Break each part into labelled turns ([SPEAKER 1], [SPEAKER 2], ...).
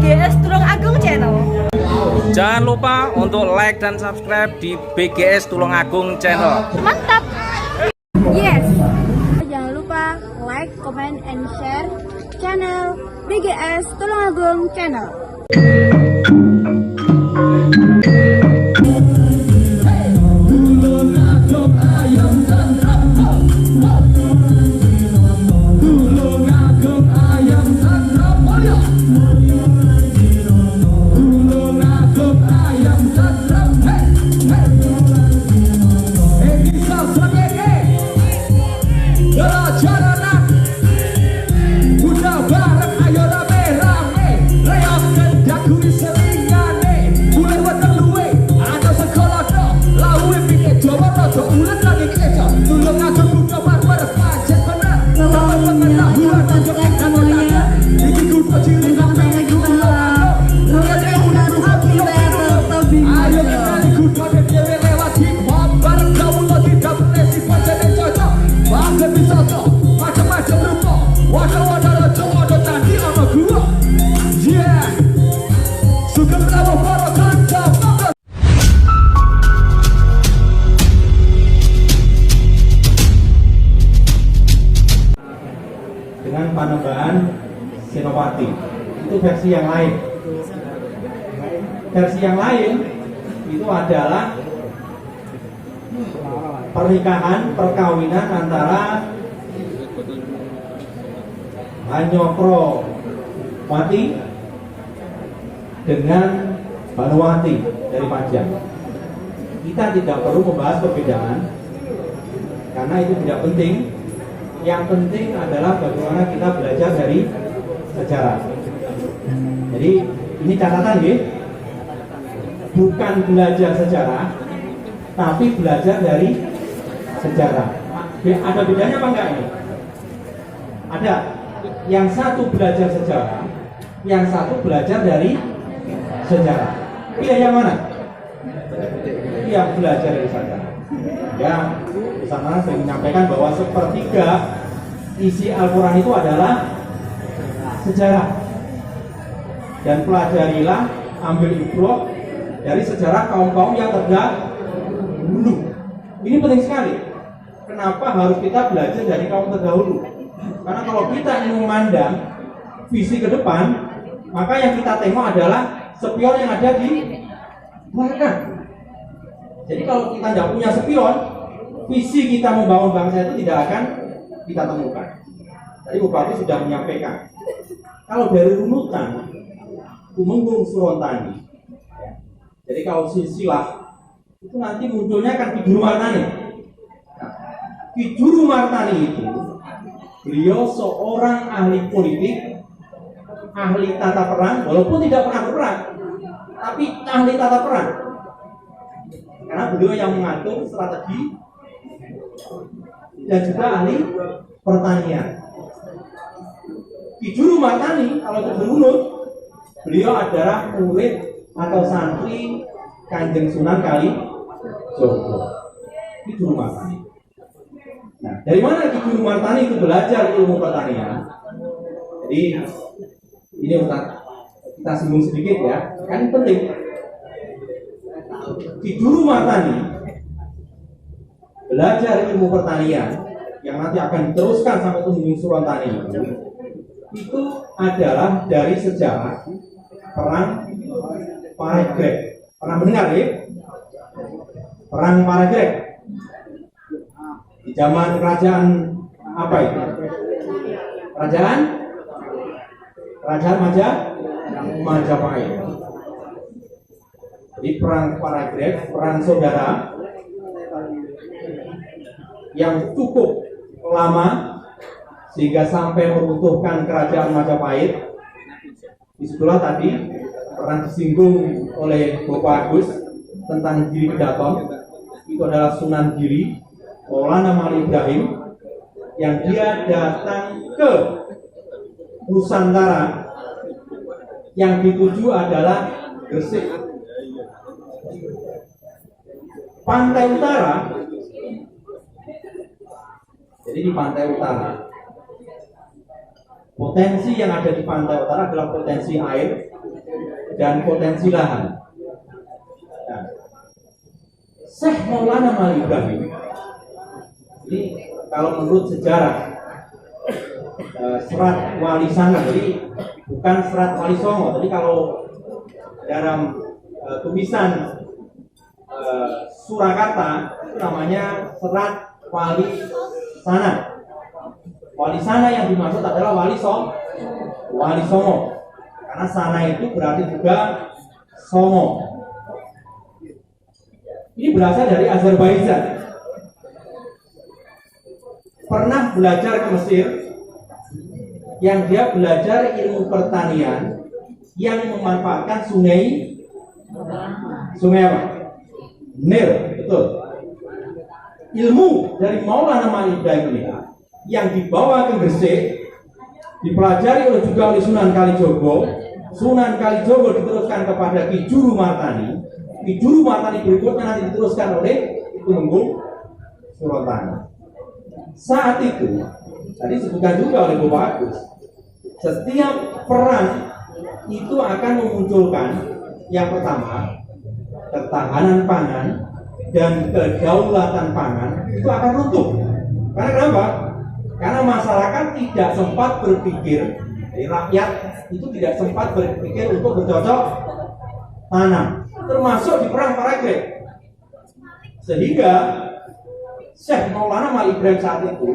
[SPEAKER 1] BGS Tulungagung Channel.
[SPEAKER 2] Jangan lupa untuk like dan subscribe di BGS Tulungagung Channel.
[SPEAKER 1] Mantap. Yes. Jangan lupa like, comment, and share channel BGS Tulungagung Channel.
[SPEAKER 3] Dengan Panembahan Senopati itu versi yang lain. Versi yang lain itu adalah pernikahan perkawinan antara Hanyokro Wati dengan Banowati dari Pajang. Kita tidak perlu membahas perbedaan karena itu tidak penting. Yang penting adalah bagaimana kita belajar dari sejarah. Jadi ini catatan ya, bukan belajar sejarah, tapi belajar dari sejarah. Ada bedanya apa enggak ini? Ada. Yang satu belajar sejarah, yang satu belajar dari sejarah. Pilih yang mana? Yang belajar dari sejarah. Ya, di sana saya menyampaikan bahwa sepertiga isi Al-Quran itu adalah sejarah. Dan pelajarilah, ambil ibrah dari sejarah kaum-kaum yang terdahulu. Ini penting sekali. Kenapa harus kita belajar dari kaum terdahulu? Karena kalau kita ingin memandang visi ke depan, maka yang kita tengok adalah spion yang ada di belakang. Jadi kalau kita tidak punya spion, visi kita membangun bangsa itu tidak akan kita temukan. Tadi Bupati sudah menyampaikan, kalau dari runutan Tumenggung Surontani, jadi kalau silsilah itu nanti munculnya kan Ki Juru Martani. Nah, Ki Juru Martani itu beliau seorang ahli politik, ahli tata perang, walaupun tidak pernah berperang, tapi ahli tata perang. Karena beliau yang mengatur strategi dan juga ahli pertanian. Ki Juru Martani kalau berunut, beliau adalah murid atau santri Kanjeng Sunan Kalijogo. Ki Juru Martani. Nah, dari mana Ki Juru Martani itu belajar ilmu pertanian? Jadi ini kita singgung sedikit ya, kan penting. Ki Juru Martani belajar ilmu pertanian yang nanti akan diteruskan sampai Tumenggung Surontani itu adalah dari sejarah perang Paregreg. Pernah mendengar ya? Perang Paregreg di zaman kerajaan apa itu? Kerajaan Majapahit. Jadi perang Paregreg, perang saudara yang cukup lama sehingga sampai meruntuhkan kerajaan Majapahit. Disitulah tadi pernah disinggung oleh Bapak Agus tentang Giri Kedaton. Itu adalah Sunan Giri Maulana Mali Ibrahim yang dia datang ke Nusantara, yang dituju adalah Gresik. Pantai utara, jadi di pantai utara, potensi yang ada di pantai utara adalah potensi air dan potensi lahan. Nah, Syekh Maulana Malik Ibrahim ini kalau menurut sejarah serat Wali Sana, jadi bukan serat Wali Songo. Jadi kalau dalam tulisan Surakarta itu namanya serat Wali Sana. Wali Sana yang dimaksud adalah Wali Songo. Karena Sana itu berarti juga Songo. Ini berasal dari Azerbaijan. Pernah belajar ke Mesir, yang dia belajar ilmu pertanian yang memanfaatkan sungai apa? Nil, betul. Ilmu dari Maulana Malik Ibrahim ini yang dibawa ke Gresik, dipelajari juga oleh Sunan Kalijogo. Sunan Kalijogo diteruskan kepada Ki Juru Martani. Ki Juru Martani berikutnya nanti diteruskan oleh Tumenggung Surontani. Saat itu, tadi disebutkan juga oleh Bapak Agus, setiap peran itu akan memunculkan yang pertama, ketahanan pangan dan kedaulatan pangan itu akan runtuh. Karena kenapa? Karena masyarakat tidak sempat berpikir, rakyat itu tidak sempat berpikir untuk bercocok tanam, termasuk di perang Paragrek. Sehingga Syekh Maulana Malik Ibrahim saat itu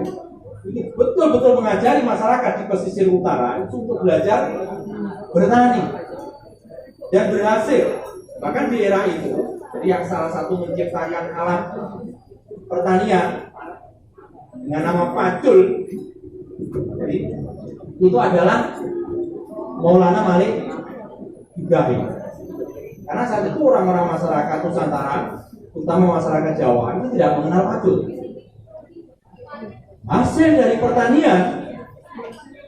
[SPEAKER 3] ini betul-betul mengajari masyarakat di pesisir utara itu untuk belajar bertani dan berhasil. Bahkan di era itu, jadi yang salah satu menciptakan alat pertanian dengan nama pacul, jadi itu adalah Maulana Malik Ibrahim. Karena saat itu orang-orang masyarakat Nusantara, terutama masyarakat Jawa, itu tidak mengenal pacul. Hasil dari pertanian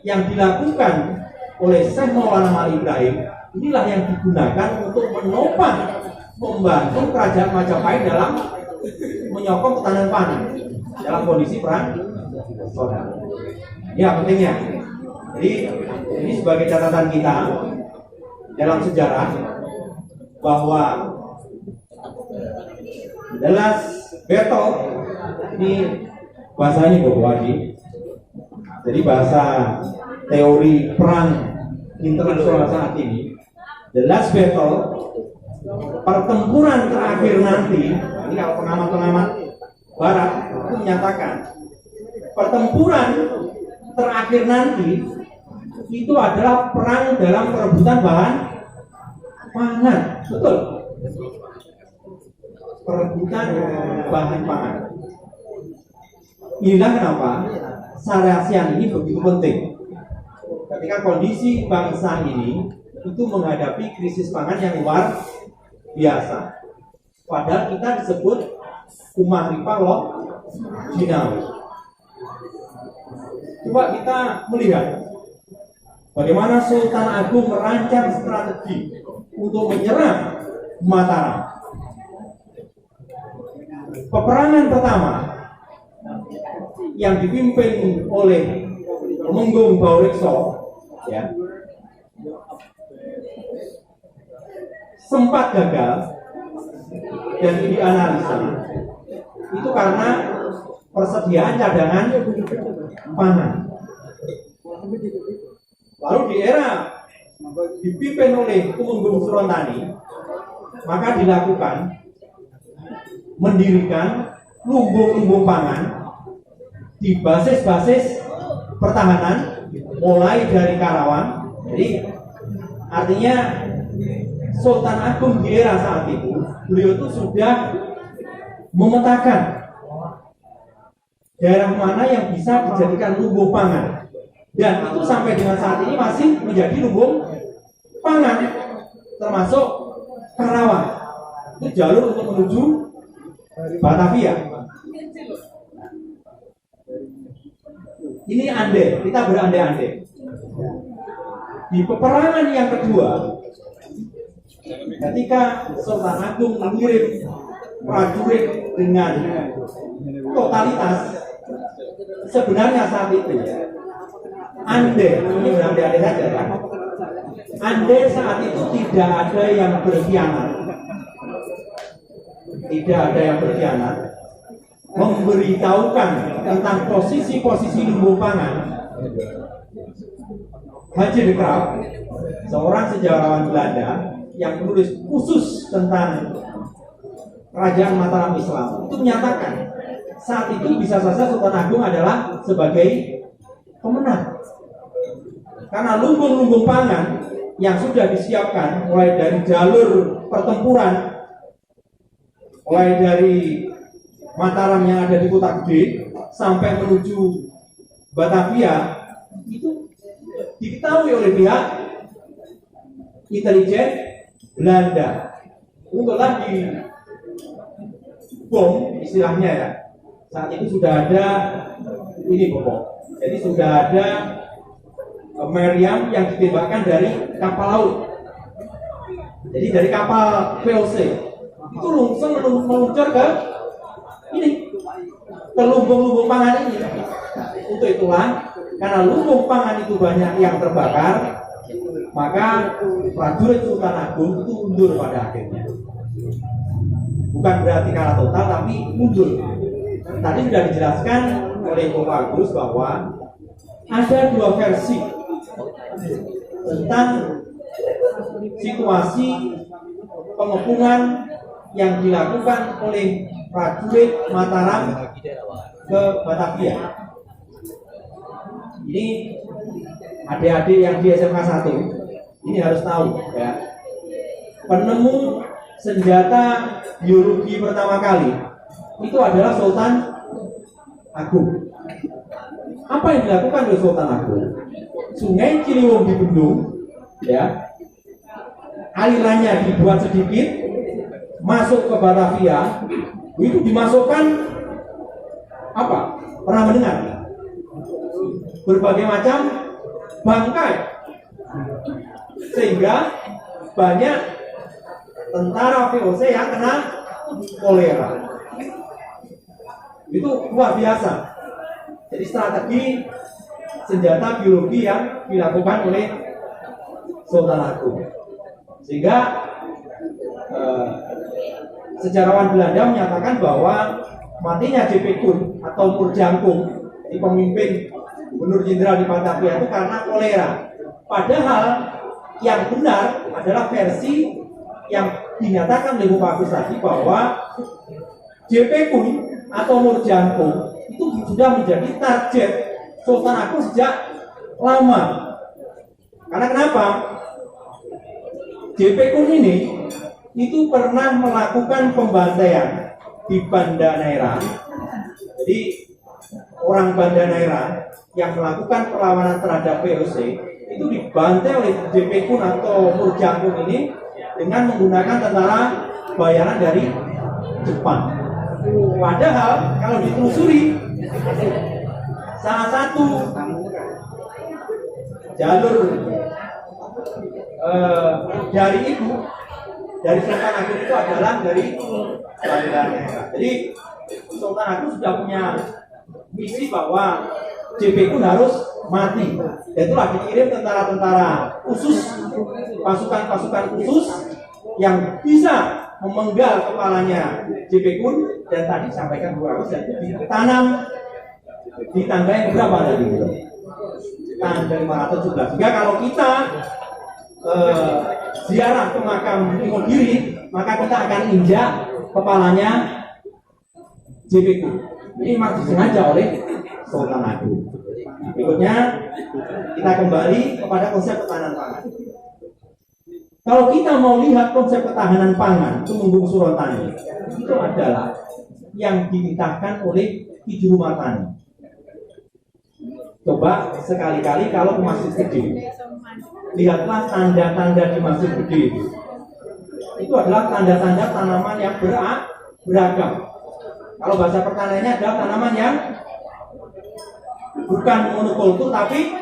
[SPEAKER 3] yang dilakukan oleh Syekh Maulana Malik Ibrahim inilah yang digunakan untuk menopang, membantu kerajaan Majapahit dalam menyokong ketahanan pangan dalam kondisi perang saudara. Ya, pentingnya. Jadi ini sebagai catatan kita dalam sejarah bahwa the last battle ini bahasanya Bapak Wadi. Jadi bahasa teori perang internasional saat ini, the last battle, pertempuran terakhir nanti. Ini kalau pengamat-pengamat Barat itu menyatakan pertempuran terakhir nanti itu adalah perang dalam perebutan bahan pangan. Betul. Perebutan bahan pangan. Inilah kenapa ASEAN ini begitu penting. Ketika kondisi bangsa ini itu menghadapi krisis pangan yang luar biasa. Padahal kita disebut Ummah Rifah Loh Jinawi. Coba kita melihat bagaimana Sultan Agung merancang strategi untuk menyerang Mataram. Peperangan pertama yang dipimpin oleh Temenggung Baurekso, ya, sempat gagal dan dianalisa itu karena persediaan cadangan pangan. Lalu di era dipimpin oleh Tumenggung Surontani, maka dilakukan mendirikan lumbung-lumbung pangan di basis-basis pertahanan mulai dari Karawang. Jadi artinya Sultan Agung di era saat itu, beliau itu sudah memetakan daerah mana yang bisa dijadikan lumbung pangan, dan itu sampai dengan saat ini masih menjadi lumbung pangan, termasuk Karawang. Itu jalur untuk menuju Batavia. Ini andai, kita berandai-andai. Di peperangan yang kedua, ketika Sultan Agung mengirim prajurit dengan totalitas, sebenarnya saat itu andai, ini berandai-andai saja ya, andai saat itu tidak ada yang berkhianat, memberitahukan tentang posisi-posisi lumbung pangan, Haji de Graaf, seorang sejarawan Belanda yang menulis khusus tentang Kerajaan Mataram Islam, itu menyatakan saat itu bisa saja Sultan Agung adalah sebagai pemenang, karena lumbung-lumbung pangan yang sudah disiapkan mulai dari jalur pertempuran, mulai dari Mataram yang ada di Kota Gede sampai menuju Batavia, itu diketahui oleh pihak intelijen Belanda. Untuklah di bom istilahnya ya. Saat itu sudah ada ini pokok. Jadi sudah ada meriam yang ditembakkan dari kapal laut. Jadi dari kapal VOC itu langsung meluncur ke ini, ke lumbung-lumbung pangan ini. Untuk itulah, karena lumbung pangan itu banyak yang terbakar, maka prajurit Sultan Agung itu mundur pada akhirnya. Bukan berarti kalah total, tapi mundur. Tadi sudah dijelaskan oleh Bung Agus bahwa ada dua versi tentang situasi pengepungan yang dilakukan oleh prajurit Mataram ke Batavia. Ini adik-adik yang di SMK 1 ini harus tahu ya. Penemu senjata biologi pertama kali itu adalah Sultan Agung. Apa yang dilakukan oleh Sultan Agung? Sungai Ciliwung dibendung, ya, alirannya dibuat sedikit, masuk ke Batavia, itu dimasukkan apa? Pernah mendengar? Berbagai macam bangkai, sehingga banyak tentara VOC yang kena kolera. Itu luar biasa. Jadi strategi senjata biologi yang dilakukan oleh Sultan Agung. Sehingga sejarawan Belanda menyatakan bahwa matinya JP Koen atau Moerjangkung, di pemimpin Gubernur Jenderal di Batavia itu karena kolera. Padahal yang benar adalah versi yang dinyatakan oleh Bapak Agus tadi bahwa JP Koen atau Moerjangkung itu sudah menjadi target Sultan Agung sejak lama. Karena kenapa? JP Koen ini itu pernah melakukan pembantaian di Banda Neira. Jadi orang Banda Neira yang melakukan perlawanan terhadap VOC itu dibantai oleh JP Koen atau Moerjangkung ini dengan menggunakan tentara bayaran dari Jepang. Padahal kalau ditelusuri, salah satu jalur dari itu, dari Sultan Agung itu adalah dari Banda Neira. Jadi Sultan Agung sudah punya misi bahwa JP Koen harus mati. Dan itulah dikirim tentara-tentara khusus, pasukan-pasukan khusus yang bisa memenggal kepalanya JP Koen, dan tadi sampaikan Bu Agus, dan ditanam di tangga yang berapa tadi? Tangga 517. Sehingga kalau kita ziarah ke makam Imogiri, maka kita akan injak kepalanya JP Koen. Ini masih disengaja oleh Sultan Agung. Berikutnya kita kembali kepada konsep ketahanan pangan. Kalau kita mau lihat konsep ketahanan pangan Tumenggung Surotani, itu adalah yang dititahkan oleh Ki Juru Matani. Coba sekali-kali kalau ke Masjid Gede, lihatlah tanda-tanda di Masjid Gede itu. Itu adalah tanda-tanda tanaman yang beragam. Kalau bahasa pertaniannya adalah tanaman yang bukan monokultur tapi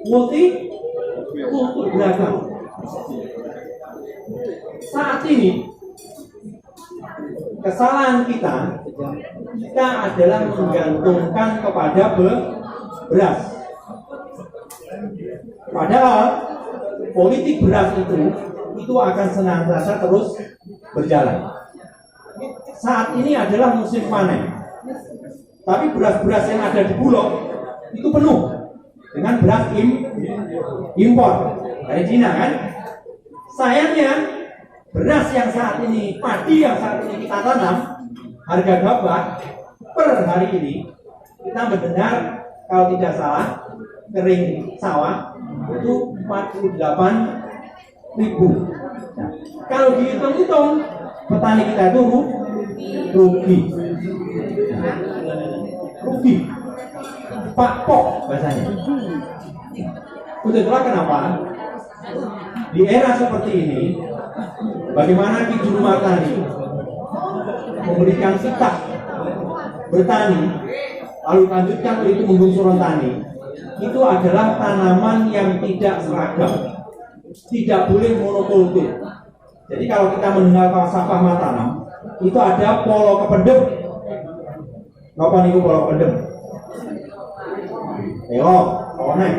[SPEAKER 3] multikultur, beragam. Saat ini kesalahan kita adalah menggantungkan kepada beras. Padahal politik beras itu akan senantiasa terus berjalan. Saat ini adalah musim panen, tapi beras-beras yang ada di Bulog itu penuh dengan beras impor dari Cina kan. Sayangnya beras yang saat ini, padi yang saat ini kita tanam, harga gabah per hari ini kita mendengar kalau tidak salah kering sawah itu 48.000. Nah, kalau dihitung-hitung petani kita itu rugi. Rugi. Pakpok bahasanya. Untuk itulah kenapa di era seperti ini bagaimana Ki Juru Martani memberikan kitab bertani lalu lanjutkan oleh Tumenggung Surontani itu adalah tanaman yang tidak seragam, tidak boleh monokultur. Jadi kalau kita mendengar falsafah matanam itu ada polo kependem. Napa niku polo kependem? Elo, konek,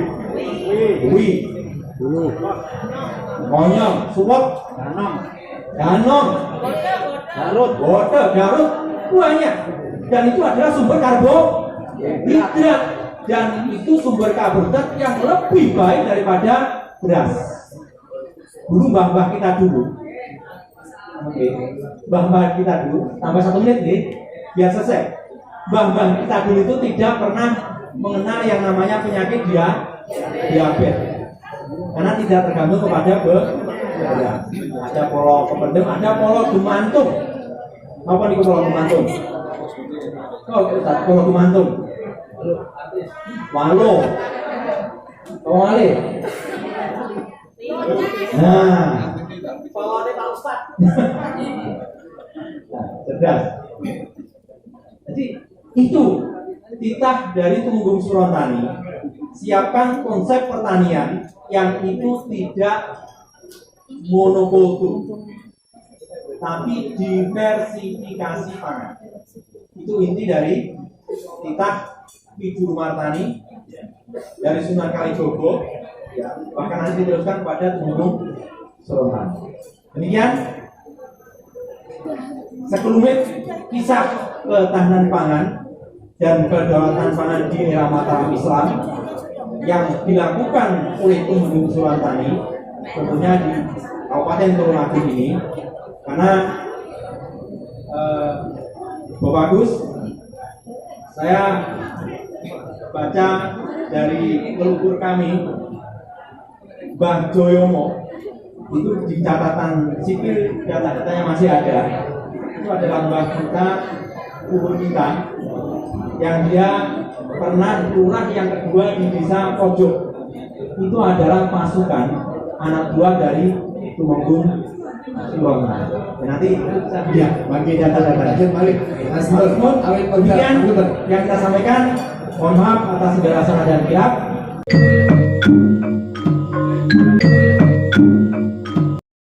[SPEAKER 3] wi, dulu, konyong, suwep, danong, garut, banyak. Dan itu adalah sumber karbohidrat dan itu sumber karbohidrat yang lebih baik daripada beras. Dulu mbah-mbah kita dulu, mbah-mbah kita dulu, tambah 1 menit nih, biar selesai. Mbah-mbah kita dulu itu tidak pernah mengenal yang namanya penyakit diabetes, karena tidak tergantung kepada beras. Ada polo kependem, ada polo gumantung. Apa nih polo gumantung? Oh, polo gumantung. Walo. Wale. Nah, Pak Ustad. Cerdas. Jadi itu titah dari Tumenggung Surontani. Siapkan konsep pertanian yang itu tidak monokultur, tapi diversifikasi pangan. Itu inti dari titah Ki Juru Martani dari Sunan Kalijogo, ya, bahkan nanti diteruskan kepada Tumenggung Surontani. Demikian sekelumit kisah ketahanan pangan dan kedaulatan pangan di era Mataram Islam yang dilakukan oleh Tumenggung Surontani, tentunya di Kabupaten Tulungagung ini, karena Bapak Agus, saya baca dari leluhur kami Mbah Joyomo itu di catatan sipil, data-datanya masih ada. Itu adalah mbah kita, umur kita, yang dia pernah lurah yang kedua di desa Pojok. Itu adalah pasukan anak buah dari Tumenggung Surontani. Nanti ya bagi data-data balik. Demikian yang kita sampaikan. Mohon maaf atas segala salah dan hilaf.